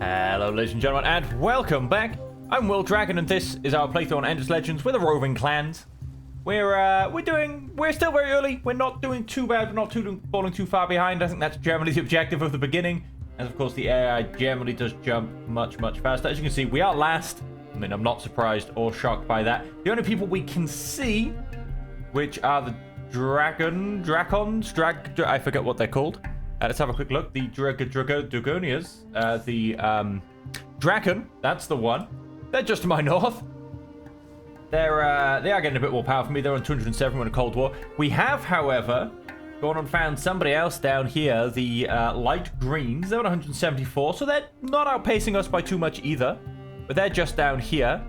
Hello, ladies and gentlemen, and welcome back. I'm Will Dragon, and this is our playthrough on Endless Legends with the Roving clans. We're still very early. We're not doing too bad. We're not falling too far behind. I think that's generally the objective of the beginning. And of course, the AI generally does jump much faster. As you can see, we are last. I mean, I'm not surprised or shocked by that. The only people we can see, which are the Dracons, I forget what they're called. Let's have a quick look. The Dragonias, the Draken, that's the one. They're just to my north. They are getting a bit more power for me. They're on 207 in a Cold War. We have, however, gone and found somebody else down here. The light greens. They're on 174, so they're not outpacing us by too much either. But they're just down here.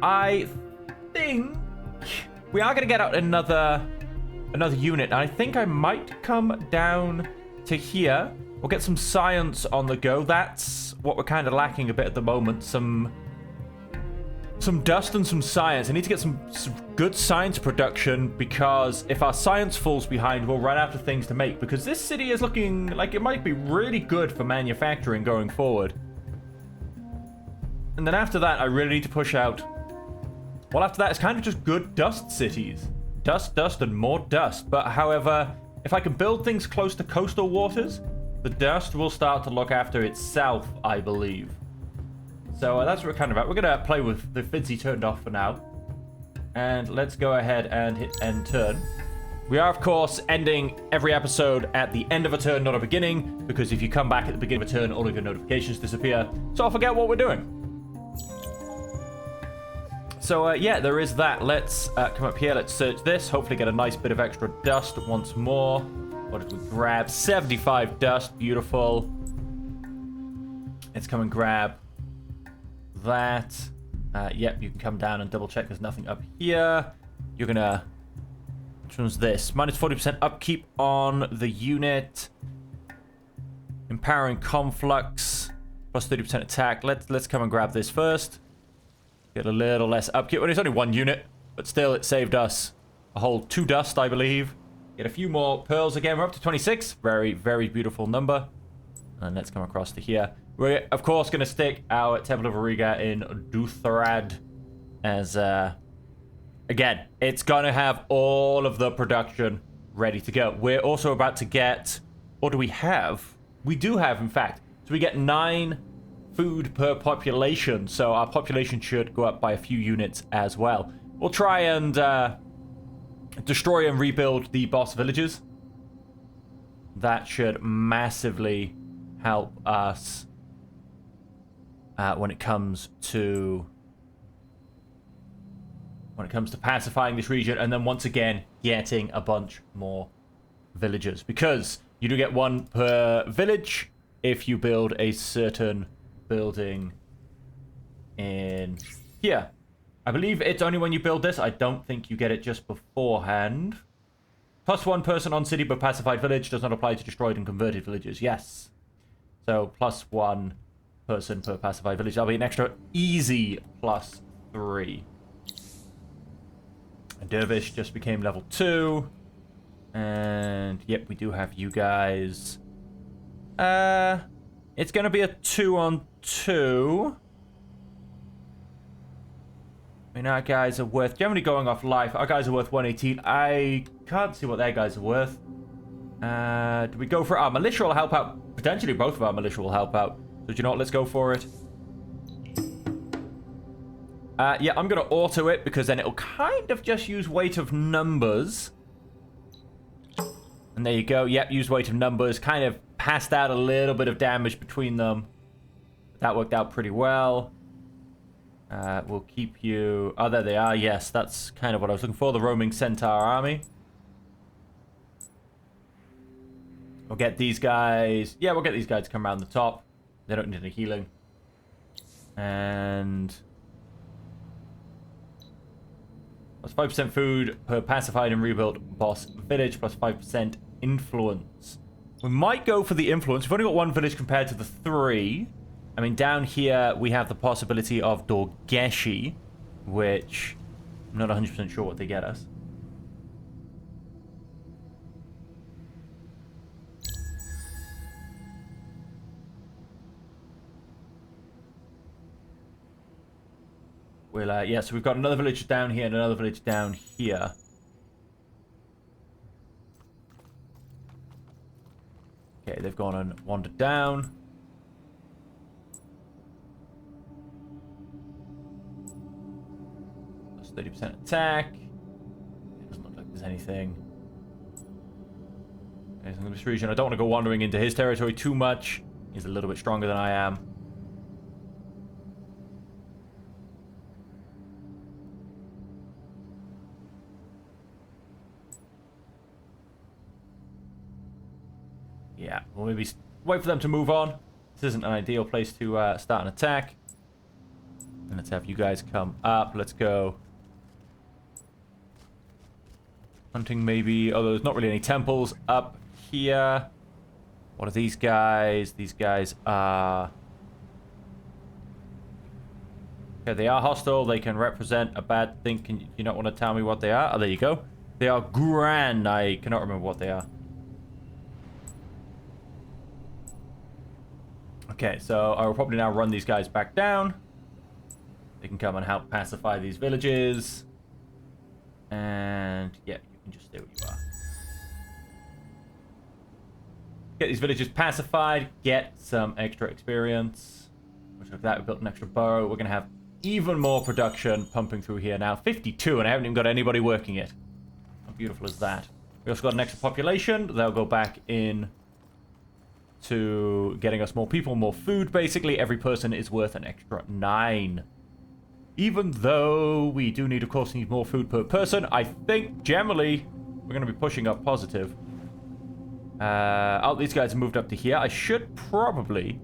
I think we are going to get out another unit. I think I might come down to here. We'll get some science on the go. That's what we're kind of lacking a bit at the moment. Some dust and some science. I need to get some good science production, because if our science falls behind, we'll run out of things to make, because this city is looking like it might be really good for manufacturing going forward. And then after that, I really need to push out. Well, after that, it's kind of just good dust cities. Dust, and more dust. But however, if I can build things close to coastal waters, the dust will start to look after itself, I believe. So that's what we're kind of at. We're going to play with the Fidzy turned off for now. And let's go ahead and hit end turn. We are, of course, ending every episode at the end of a turn, not a beginning, because if you come back at the beginning of a turn, all of your notifications disappear. So I'll forget what we're doing. So, yeah, there is that. Let's come up here. Let's search this. Hopefully get a nice bit of extra dust once more. What did we grab? 75 dust. Beautiful. Let's come and grab that. Yep, you can come down and double check there's nothing up here. You're going to... Which one's this? Minus 40% upkeep on the unit. Empowering Conflux. Plus 30% attack. Let's come and grab this first. Get a little less upkeep. Well, it's only one unit, but still it saved us a whole 2 dust, I believe. Get a few more pearls again. We're up to 26. Very, very beautiful number. And let's come across to here. We're, of course, going to stick our Temple of Auriga in Dutharad as, again, it's going to have all of the production ready to go. We're also about to get, or do we have? We do have, in fact. So we get 9 food per population, so our population should go up by a few units as well. We'll try and destroy and rebuild the boss villages. That should massively help us when it comes to pacifying this region, and then once again getting a bunch more villagers, because you do get 1 per village if you build a certain building in here. I believe it's only when you build this. I don't think you get it just beforehand. Plus 1 person on city but pacified village does not apply to destroyed and converted villages. Yes. So plus 1 person per pacified village. That'll be an extra easy plus 3. And Dervish just became level 2. And yep, we do have you guys. It's going to be a 2-on-2. I mean, our guys are worth... Generally going off life, our guys are worth 118. I can't see what their guys are worth. Do we go for it? Our militia will help out. Potentially both of our militia will help out. So do you know what? Let's go for it. Yeah, I'm going to auto it, because then it'll kind of just use weight of numbers. And there you go. Yep, use weight of numbers. Kind of passed out a little bit of damage between them. That worked out pretty well. We'll keep you... Oh, there they are. Yes, that's kind of what I was looking for. The roaming centaur army. We'll get these guys... Yeah, we'll get these guys to come around the top. They don't need any healing. And... Plus 5% food per pacified and rebuilt boss village. Plus 5% influence. We might go for the influence. We've only got 1 village compared to the 3. I mean, down here, we have the possibility of Dorgeshi, which I'm not 100% sure what they get us. we'll, yeah, so we've got another village down here and another village down here. Okay, they've gone and wandered down. That's 30% attack. It doesn't look like there's anything. Anything in this region. I don't want to go wandering into his territory too much. He's a little bit stronger than I am. Yeah, we'll maybe wait for them to move on. This isn't an ideal place to start an attack. And let's have you guys come up. Let's go. Hunting maybe. Although there's not really any temples up here. What are these guys? These guys are... Okay, they are hostile. They can represent a bad thing. Can you not want to tell me what they are? Oh, there you go. They are grand. I cannot remember what they are. Okay, so I will probably now run these guys back down. They can come and help pacify these villages. And, yeah, you can just stay where you are. Get these villages pacified, get some extra experience. Which of that, we built an extra burrow. We're going to have even more production pumping through here now. 52, and I haven't even got anybody working it. How beautiful is that? We also got an extra population. They'll go back in to getting us more people, more food, basically. Every person is worth an extra 9. Even though we do need, of course, need more food per person, I think, generally, we're going to be pushing up positive. Oh, these guys have moved up to here. I should probably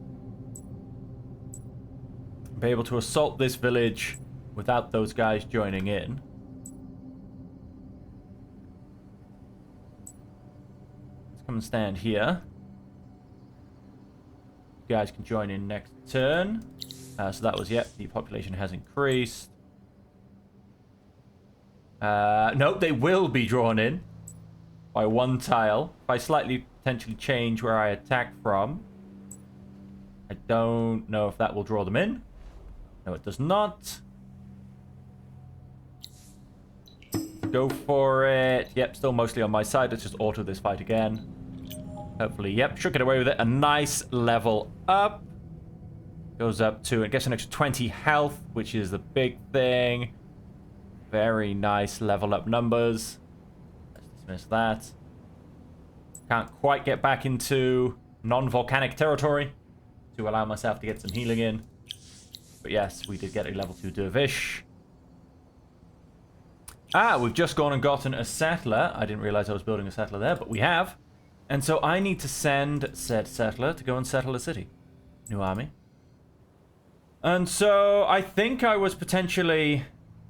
be able to assault this village without those guys joining in. Let's come and stand here. You guys can join in next turn. So that was, yep, the population has increased. No, they will be drawn in by 1 tile. If I slightly potentially change where I attack from, I don't know if that will draw them in. No, it does not. Go for it. Yep, still mostly on my side. Let's just auto this fight again. Hopefully, yep, should get away with it. A nice level up. Goes up to, it gets an extra 20 health, which is the big thing. Very nice level up numbers. Let's dismiss that. Can't quite get back into non-volcanic territory to allow myself to get some healing in. But yes, we did get a level 2 dervish. Ah, we've just gone and gotten a settler. I didn't realize I was building a settler there, but we have. And so I need to send said settler to go and settle a city. New army. And so I think I was potentially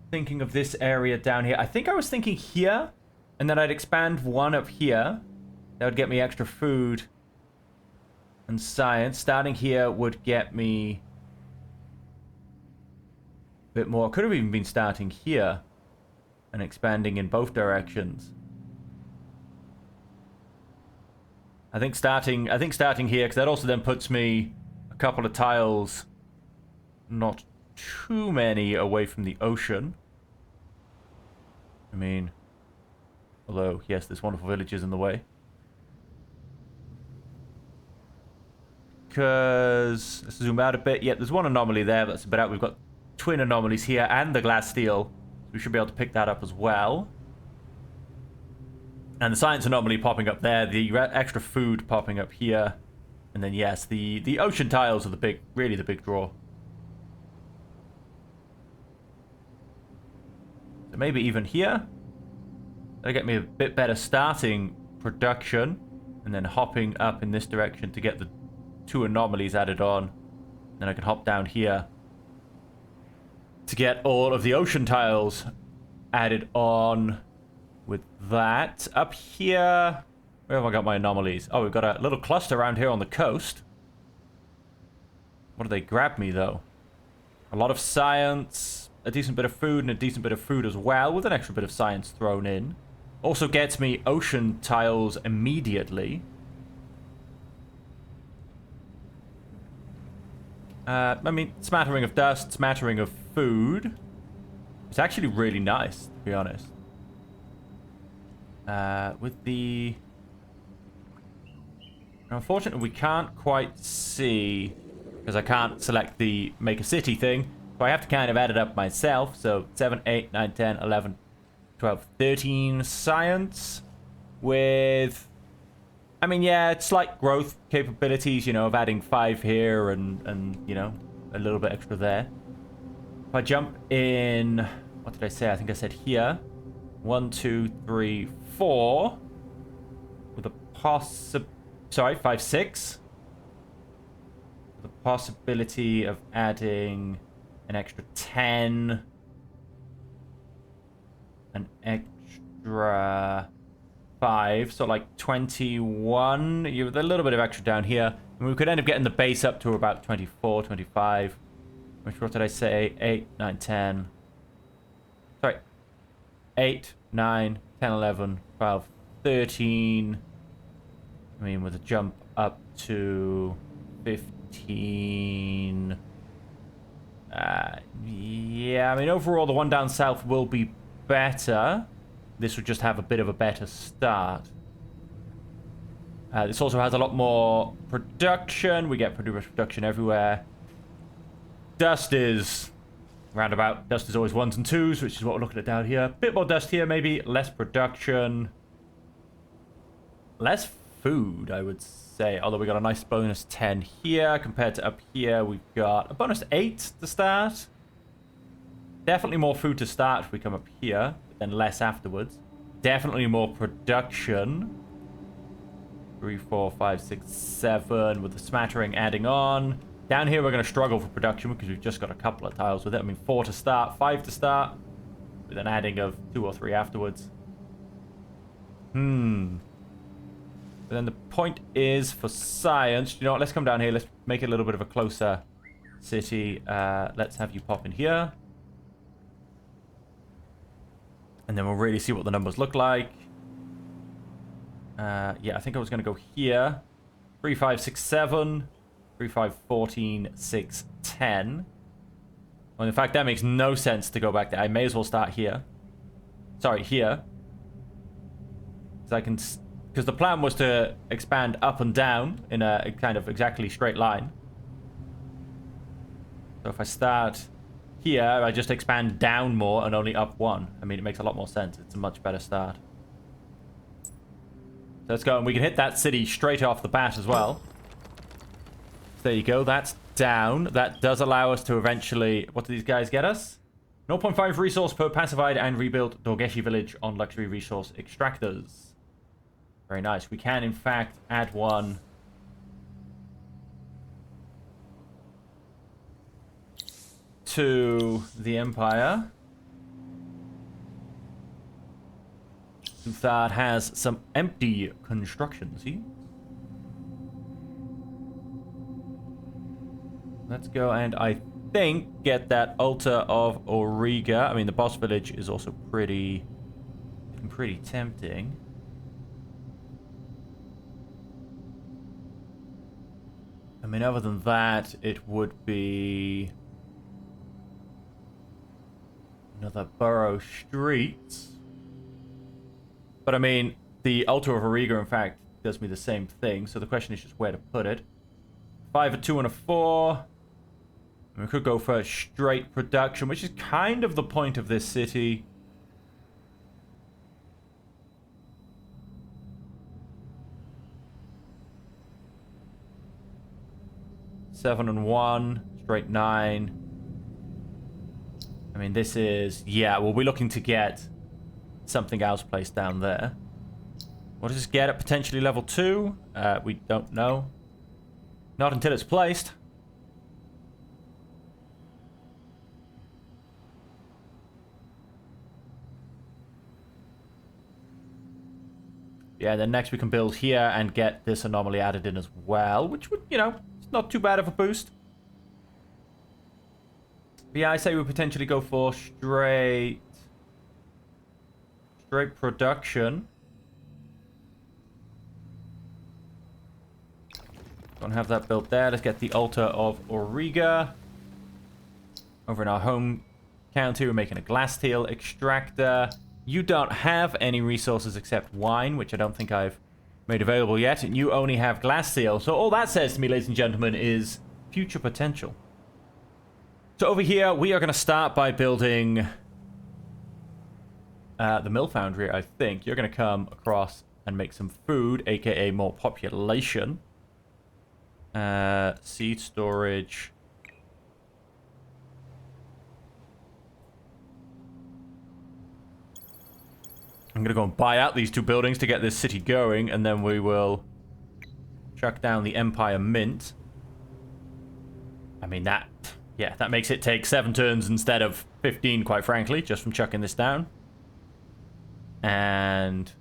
thinking of this area down here. I think I was thinking here, and then I'd expand one up here. That would get me extra food and science. Starting here would get me a bit more. Could have even been starting here and expanding in both directions. I think starting here, because that also then puts me a couple of tiles, not too many, away from the ocean. I mean, although, yes, there's wonderful villages in the way. Because, let's zoom out a bit. Yeah, there's one anomaly there, but that's a bit out. We've got twin anomalies here and the glass steel. So we should be able to pick that up as well. And the science anomaly popping up there, the extra food popping up here. And then, yes, the ocean tiles are the big, really the big draw. So maybe even here. That'll get me a bit better starting production. And then hopping up in this direction to get the 2 anomalies added on. Then I can hop down here to get all of the ocean tiles added on. With that, up here, where have I got my anomalies? Oh, we've got a little cluster around here on the coast. What do they grab me, though? A lot of science, a decent bit of food, and a decent bit of food as well, with an extra bit of science thrown in. Also gets me ocean tiles immediately. I mean, smattering of dust, smattering of food. It's actually really nice, to be honest. With the... Unfortunately, we can't quite see, because I can't select the make a city thing. So I have to kind of add it up myself. So 7, 8, 9, 10, 11, 12, 13 science. With... I mean, yeah, it's like growth capabilities, you know, of adding 5 here and you know, a little bit extra there. If I jump in... What did I say? I think I said here. 1, 2, 3, 4. With a Sorry, 5, 6. With the possibility of adding an extra 10. An extra 5. So like 21. You have a little bit of extra down here. And we could end up getting the base up to about 24, 25. Which, what did I say? 8, 9, 10. Sorry. 8, 9, 10, 11, 12, 13. I mean, with a jump up to 15. Yeah, I mean, overall, the one down south will be better. This would just have a bit of a better start. This also has a lot more production. We get pretty much production everywhere. Dust is roundabout. Dust is always 1s and 2s, which is what we're looking at down here. Bit more dust here, maybe. Less production. Less food, I would say. Although we got a nice bonus 10 here. Compared to up here, we've got a bonus 8 to start. Definitely more food to start if we come up here, but then less afterwards. Definitely more production. 3, 4, 5, 6, 7 with the smattering adding on. Down here, we're going to struggle for production because we've just got a couple of tiles with it. I mean, 4 to start, 5 to start, with an adding of 2 or 3 afterwards. But then the point is for science. You know what? Let's come down here. Let's make it a little bit of a closer city. Let's have you pop in here. And then we'll really see what the numbers look like. Yeah, I think I was going to go here. 3, 5, 6, 7. 3, 5, 14, 6, 10. Well, in fact, that makes no sense to go back there. I may as well start here. Sorry, here. Because the plan was to expand up and down in a kind of exactly straight line. So if I start here, I just expand down more and only up 1. I mean, it makes a lot more sense. It's a much better start. So let's go, and we can hit that city straight off the bat as well. There you go, that's down. That does allow us to eventually... What do these guys get us? 0.5 resource per pacified and rebuilt Dorgeshi village on luxury resource extractors. Very nice. We can, in fact, add one to the Empire. That has some empty construction, see? Let's go and I think get that altar of Auriga. I mean, the boss village is also pretty tempting. I mean, other than that, it would be another Borough Streets. But I mean, the altar of Auriga, in fact, does me the same thing. So the question is just where to put it. 5, a 2, and a 4. We could go for a straight production, which is kind of the point of this city. Seven and 1, straight 9. I mean, this is... Yeah, well, we're looking to get something else placed down there. What does this get at potentially level 2? We don't know. Not until it's placed. Yeah, then next we can build here and get this anomaly added in as well, which would, you know, it's not too bad of a boost. But yeah, I say we potentially go for straight production. Don't have that built there. Let's get the altar of Auriga over in our home county. We're making a glass steel extractor. You don't have any resources except wine, which I don't think I've made available yet. And you only have glass steel. So all that says to me, ladies and gentlemen, is future potential. So over here, we are going to start by building the mill foundry, I think. You're going to come across and make some food, aka more population. Seed storage. I'm going to go and buy out these 2 buildings to get this city going, and then we will chuck down the Empire Mint. I mean, that makes it take 7 turns instead of 15, quite frankly, just from chucking this down. And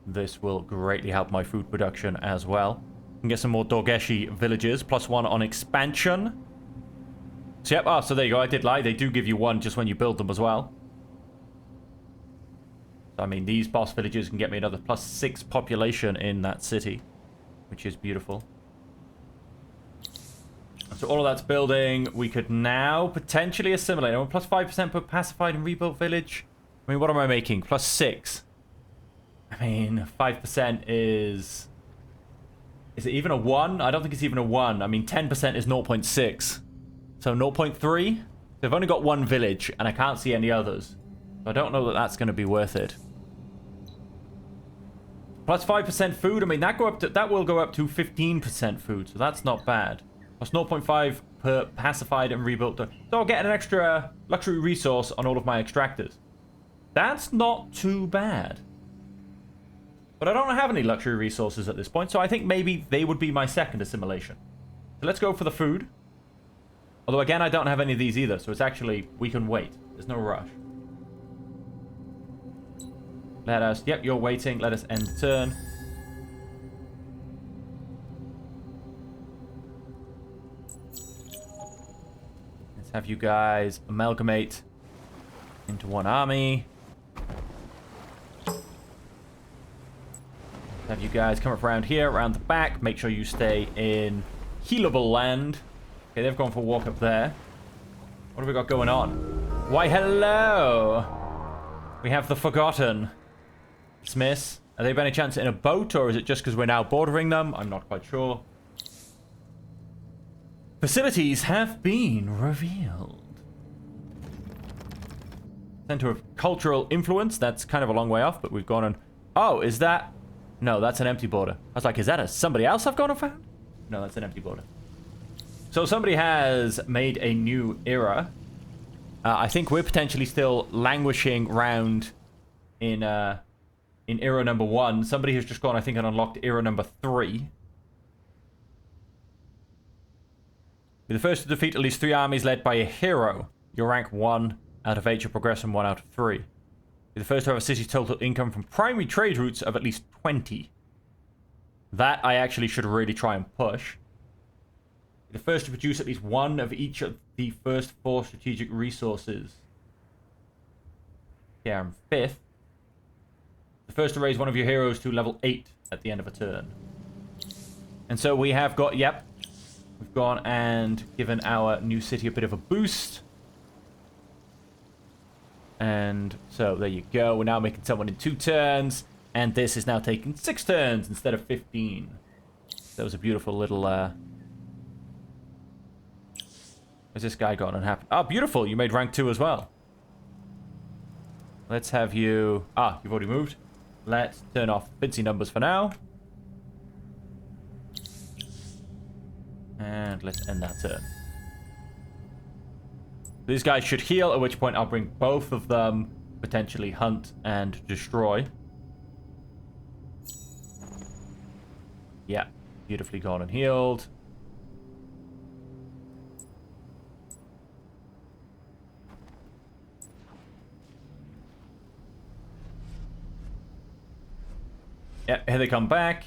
this will greatly help my food production as well. We can get some more Dorgeshi villages, +1 on expansion. So, yep, so there you go, I did lie. They do give you 1 just when you build them as well. I mean, these boss villages can get me another +6 population in that city, which is beautiful. So all of that's building. We could now potentially assimilate. I'm +5% per pacified and rebuilt village. I mean, what am I making? +6. I mean, 5% is... Is it even a 1? I don't think it's even a 1. I mean, 10% is 0.6. So 0.3? They've only got 1 village, and I can't see any others. So I don't know that that's going to be worth it. +5% food. I mean, that will go up to 15% food, so that's not bad. +0.5 per pacified and rebuilt. So I'll get an extra luxury resource on all of my extractors. That's not too bad. But I don't have any luxury resources at this point, so I think maybe they would be my second assimilation. So let's go for the food. Although, again, I don't have any of these either, so it's actually... We can wait. There's no rush. Let us... Yep, you're waiting. Let us end the turn. Let's have you guys amalgamate into one army. Have you guys come up around here, around the back. Make sure you stay in healable land. Okay, they've gone for a walk up there. What have we got going on? Why, hello! We have the Forgotten. Smiths. Are they by any chance in a boat, or is it just because we're now bordering them? I'm not quite sure. Facilities have been revealed. Center of cultural influence. That's kind of a long way off, but we've gone on... Oh, is that... No, that's an empty border. I was like, is that somebody else I've gone and found? No, that's an empty border. So somebody has made a new era. I think we're potentially still languishing round in era number 1. Somebody has just gone, I think, and unlocked era number 3. Be the first to defeat at least 3 armies led by a hero. Your rank 1 out of 8. Your progression 1 out of 3. Be the first to have a city's total income from primary trade routes of at least 20. That I actually should really try and push. Be the first to produce at least 1 of each of the first 4 strategic resources. Yeah, I'm 5th. The first to raise 1 of your heroes to level 8 at the end of a turn. And so we have got, yep, we've gone and given our new city a bit of a boost. And so there you go. We're now making someone in 2 turns. And this is now taking 6 turns instead of 15. That was a beautiful little... Where's this guy gone and happened? Oh, beautiful. You made rank 2 as well. Let's have you... Ah, you've already moved. Let's turn off fancy numbers for now. And let's end that turn. These guys should heal, at which point I'll bring both of them, potentially hunt and destroy. Yeah, beautifully gone and healed. Yeah, here they come back.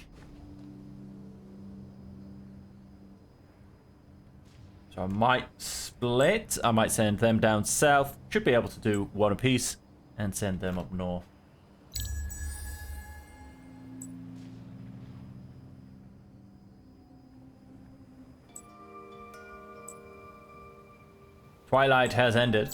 So I might split. I might send them down south. Should be able to do 1 apiece. And send them up north. Twilight has ended.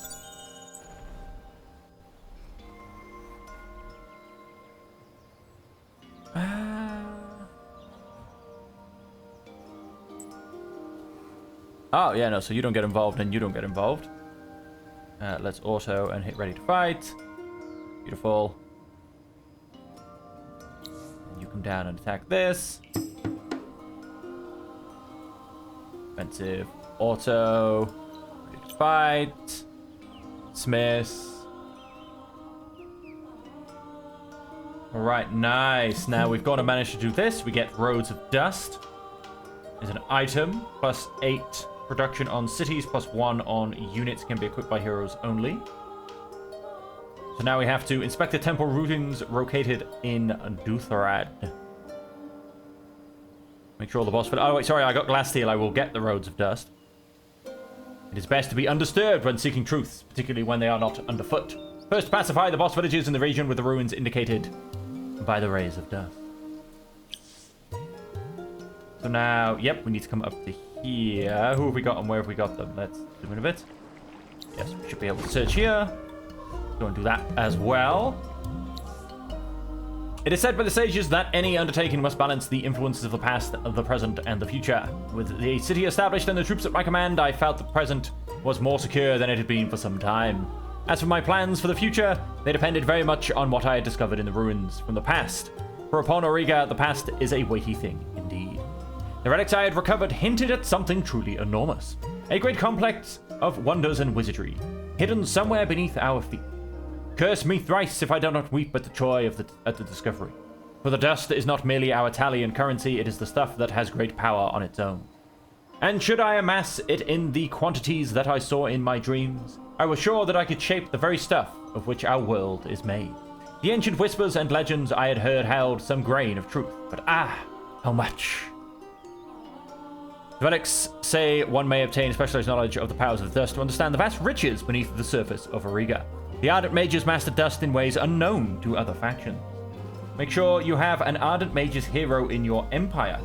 Oh, yeah, no, so you don't get involved and you don't get involved. Let's auto and hit ready to fight. Beautiful. And you come down and attack this. Offensive. Auto. Ready to fight. Dismiss. Alright, nice. Now we've got to manage to do this. We get Roads of Dust. Is an item. +8 production on cities. +1 on units. Can be equipped by heroes only. So now we have to inspect the temple routings located in Dutharad. Make sure all the boss... Oh, wait, sorry, I got glass steel. I will get the Roads of Dust. It is best to be undisturbed when seeking truths, particularly when they are not underfoot. First, pacify the boss villages in the region with the ruins indicated by the rays of dust. So now, yep, we need to come up to here. Who have we got and where have we got them? Let's do in a bit. Yes, we should be able to search here. Go and do that as well. It is said by the sages that any undertaking must balance the influences of the past, the present, and the future. With the city established and the troops at my command, I felt the present was more secure than it had been for some time. As for my plans for the future, they depended very much on what I had discovered in the ruins from the past. For upon Auriga, the past is a weighty thing indeed. The relics I had recovered hinted at something truly enormous. A great complex of wonders and wizardry, hidden somewhere beneath our feet. Curse me thrice if I do not weep at the joy at the discovery. For the dust is not merely our tally and currency, it is the stuff that has great power on its own. And should I amass it in the quantities that I saw in my dreams, I was sure that I could shape the very stuff of which our world is made. The ancient whispers and legends I had heard held some grain of truth, but how much? The relics say one may obtain specialized knowledge of the powers of the dust to understand the vast riches beneath the surface of Auriga. The Ardent Mages master dust in ways unknown to other factions. Make sure you have an Ardent Mages hero in your empire.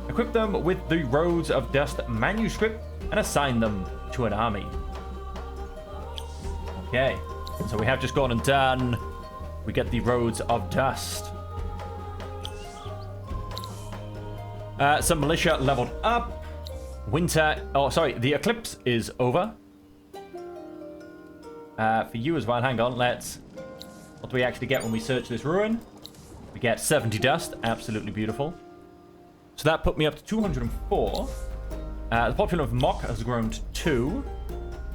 Equip them with the Roads of Dust manuscript and assign them to an army. Okay, so we have just gone and done. We get the Roads of Dust. Some militia leveled up. The eclipse is over. For you as well, hang on, what do we actually get when we search this ruin? We get 70 dust, absolutely beautiful. So that put me up to 204. The population of Mock has grown to 2.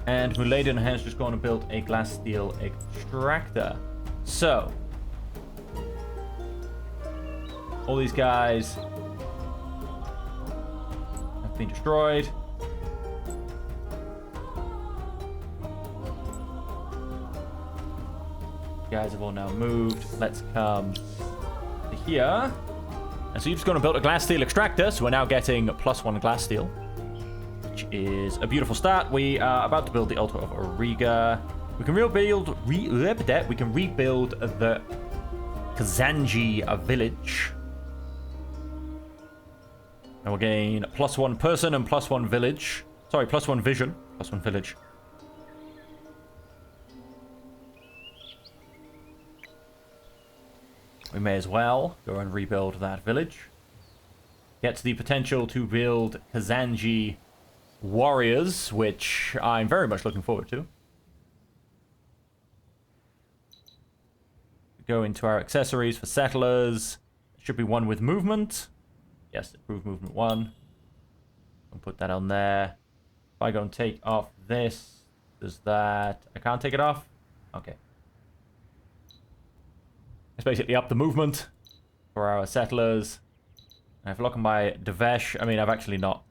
And Muladin has just gone and built a glass steel extractor. So, all these guys have been destroyed. Guys have all now moved. Let's come to here. And so you've just gone and built a glass steel extractor, so we're now getting +1 glass steel, which is a beautiful start. We are about to build the altar of Auriga. We can rebuild the Kazanji village. And we'll gain +1 person and +1 village. Sorry, +1 vision, +1 village. We may as well go and rebuild that village. Get the potential to build Kazanji warriors, which I'm very much looking forward to. Go into our accessories for settlers. Should be one with movement. Yes, improve movement 1. I'll put that on there. If I go and take off this, does that... I can't take it off? Okay. It's basically up the movement for our settlers. And if I look at my Devesh, I mean, I've actually not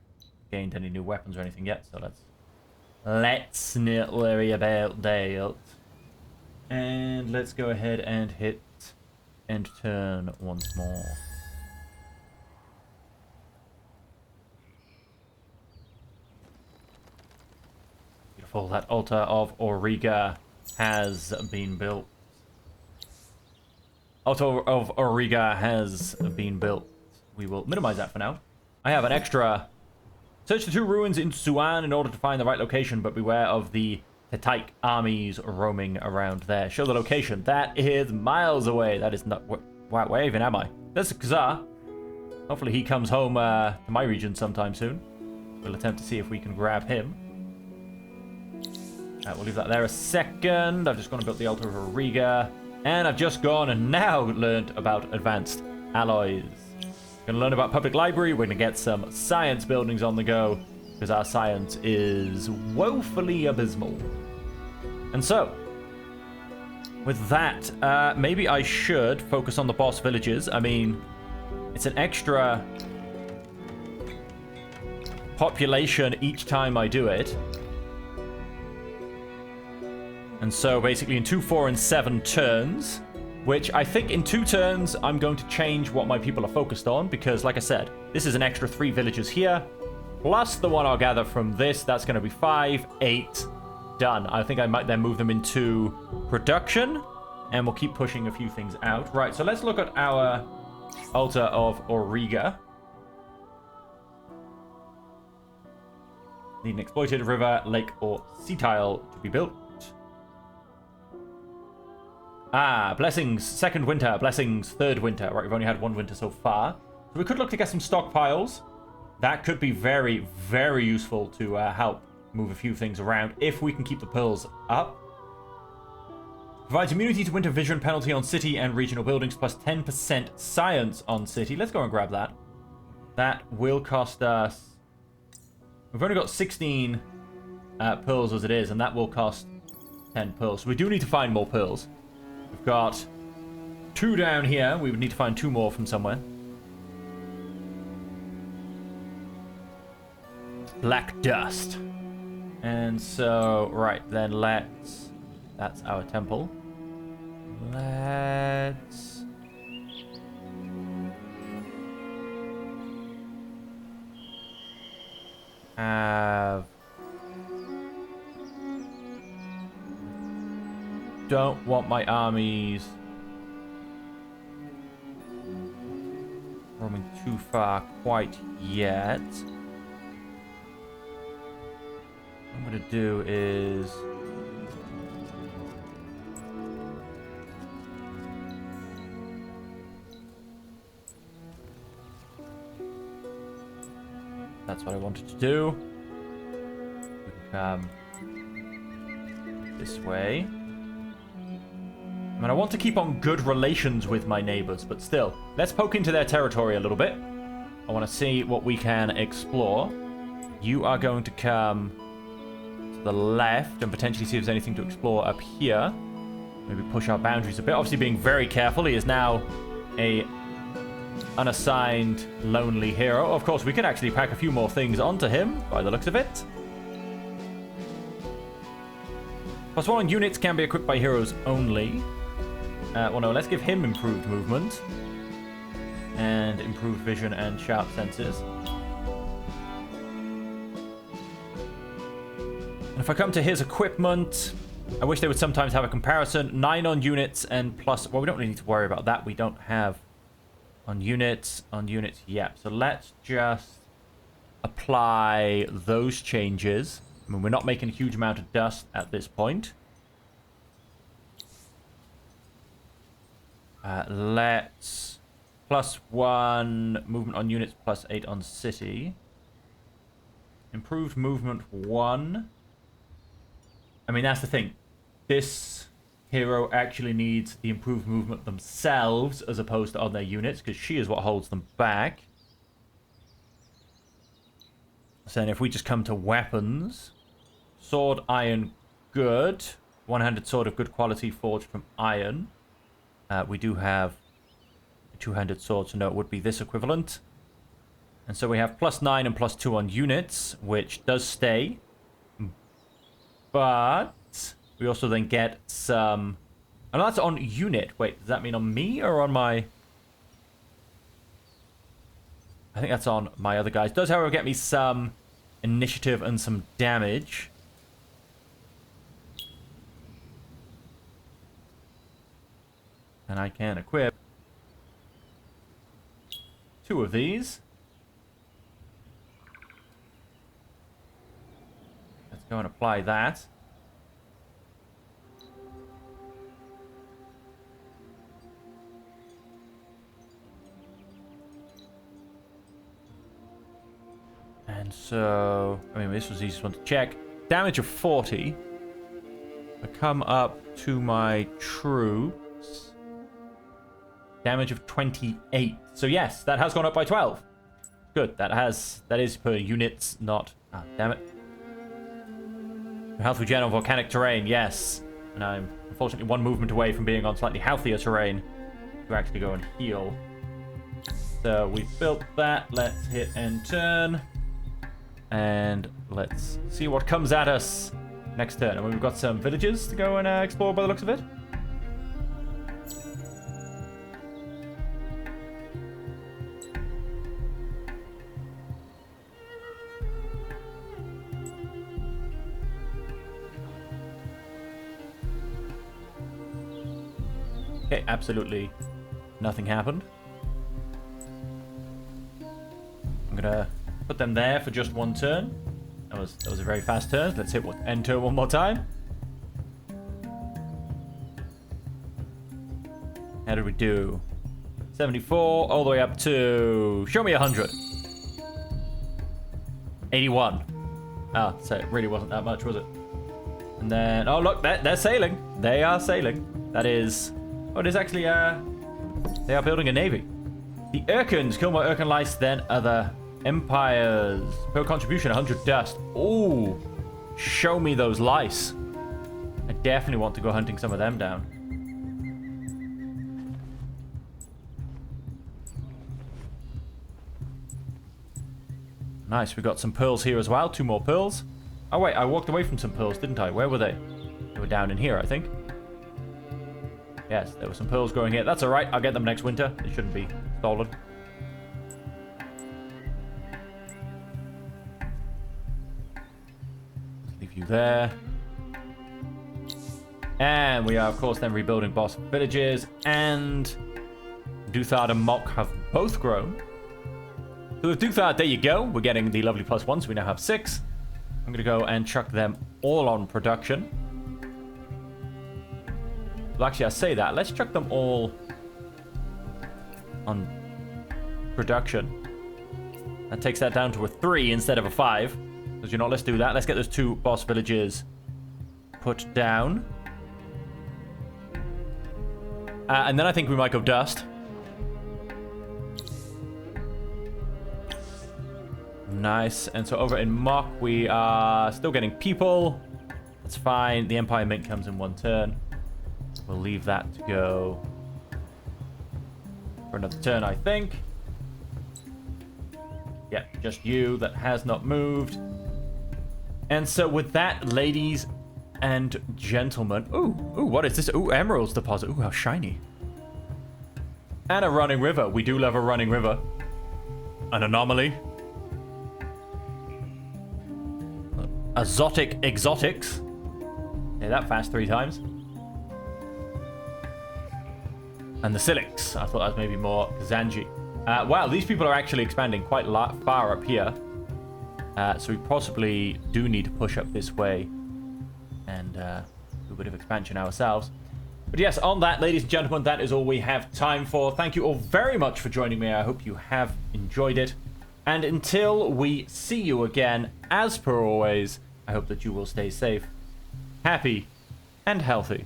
gained any new weapons or anything yet, so let's not worry about that. And let's go ahead and hit end turn once more. Beautiful, that altar of Auriga has been built. Altar of Auriga has been built. We will minimize that for now. I have an extra Search the 2 ruins in Suan in order to find the right location, but beware of the Hittite armies roaming around there. Show the location. That is miles away. That is not... Where even am I? There's Kazar. Hopefully he comes home to my region sometime soon. We'll attempt to see if we can grab him. We'll leave that there a second. I've just gone and built the altar of Riga. And I've just gone and now learned about advanced alloys. Going to learn about public library. We're going to get some science buildings on the go, because our science is woefully abysmal. And so, with that, maybe I should focus on the boss villages. I mean, it's an extra population each time I do it. And so basically in 2, 4, and 7 turns, which I think in 2 turns I'm going to change what my people are focused on, because like I said, this is an extra 3 villages here, plus the one I'll gather from this. That's going to be 5, 8, done. I think I might then move them into production, and we'll keep pushing a few things out. Right, so let's look at our altar of Auriga. Need an exploited river, lake, or sea tile to be built. Ah, blessings, 2nd winter, blessings, 3rd winter. Right, we've only had 1 winter so far. So we could look to get some stockpiles. That could be very, very useful to help move a few things around if we can keep the pearls up. Provides immunity to winter vision, penalty on city and regional buildings, plus 10% science on city. Let's go and grab that. That will cost us... We've only got 16 pearls as it is, and that will cost 10 pearls. So we do need to find more pearls. We've got 2 down here. We would need to find 2 more from somewhere. Black dust. And so, right, then let's... That's our temple. Let's... have... Don't want my armies roaming too far quite yet. What I'm going to do is... That's what I wanted to do. We can come this way. I mean, I want to keep on good relations with my neighbors, but still. Let's poke into their territory a little bit. I want to see what we can explore. You are going to come to the left and potentially see if there's anything to explore up here. Maybe push our boundaries a bit. Obviously being very careful. He is now a unassigned lonely hero. Of course, we can actually pack a few more things onto him by the looks of it. +1 on units can be equipped by heroes only. Well, no, let's give him improved movement. And improved vision and sharp senses. And if I come to his equipment, I wish they would sometimes have a comparison. 9 on units and plus... Well, we don't really need to worry about that. We don't have on units, yeah. So let's just apply those changes. I mean, we're not making a huge amount of dust at this point. Let's +1 movement on units, +8 on city. Improved movement 1. I mean, that's the thing. This hero actually needs the improved movement themselves as opposed to on their units, because she is what holds them back. So then if we just come to weapons, sword, iron, good. One-handed sword of good quality forged from iron. We do have a two-handed sword, so no, it would be this equivalent. And so we have +9 and +2 on units, which does stay. But we also then get some... And that's on unit. Wait, does that mean on me or on my... I think that's on my other guys. Does, however, get me some initiative and some damage. And I can equip 2 of these. Go and apply that. And so, I mean, this was the easiest one to check. Damage of 40. I come up to my troops. Damage of 28. So yes, that has gone up by 12. Good. That is per units, not. Ah, damn it. Health regen on volcanic terrain, yes. And I'm unfortunately one movement away from being on slightly healthier terrain to actually go and heal. So we built that. Let's hit end turn. And let's see what comes at us next turn. And we've got some villages to go and explore by the looks of it. Okay, absolutely nothing happened. I'm gonna put them there for just one turn. That was a very fast turn. Let's hit end turn one more time. How did we do? 74 all the way up to show me 100. 81. Ah, so it really wasn't that much, was it? And then look, they're sailing. They are sailing. That is. Oh, it is actually, they are building a navy. The Urkins kill more Urkin lice than other empires. Per contribution, 100 dust. Ooh, show me those lice. I definitely want to go hunting some of them down. Nice, we got some pearls here as well. 2 more pearls. Oh, wait, I walked away from some pearls, didn't I? Where were they? They were down in here, I think. Yes, there were some pearls growing here. That's alright, I'll get them next winter. They shouldn't be stolen. Let's leave you there. And we are, of course, then rebuilding boss villages. And Duthard and Mock have both grown. So with Duthard, there you go. We're getting the lovely +1, so we now have 6. I'm going to go and chuck them all on production. Well, actually, I say that. Let's chuck them all on production. That takes that down to a 3 instead of a 5. As you know, let's do that. Let's get those 2 boss villages put down. And then I think we might go dust. Nice. And so over in Mock, we are still getting people. That's fine. The Empire Mint comes in 1 turn. We'll leave that to go for another turn, I think. Yeah, just you. That has not moved. And so with that, ladies and gentlemen... Ooh, what is this? Ooh, Emeralds deposit. Ooh, how shiny. And a running river. We do love a running river. An anomaly. Exotics. Yeah, that fast 3 times. And the Silix. I thought that was maybe more Zanji. Wow, these people are actually expanding quite far up here. So we possibly do need to push up this way and do a bit of expansion ourselves. But yes, on that, ladies and gentlemen, that is all we have time for. Thank you all very much for joining me. I hope you have enjoyed it. And until we see you again, as per always, I hope that you will stay safe, happy, and healthy.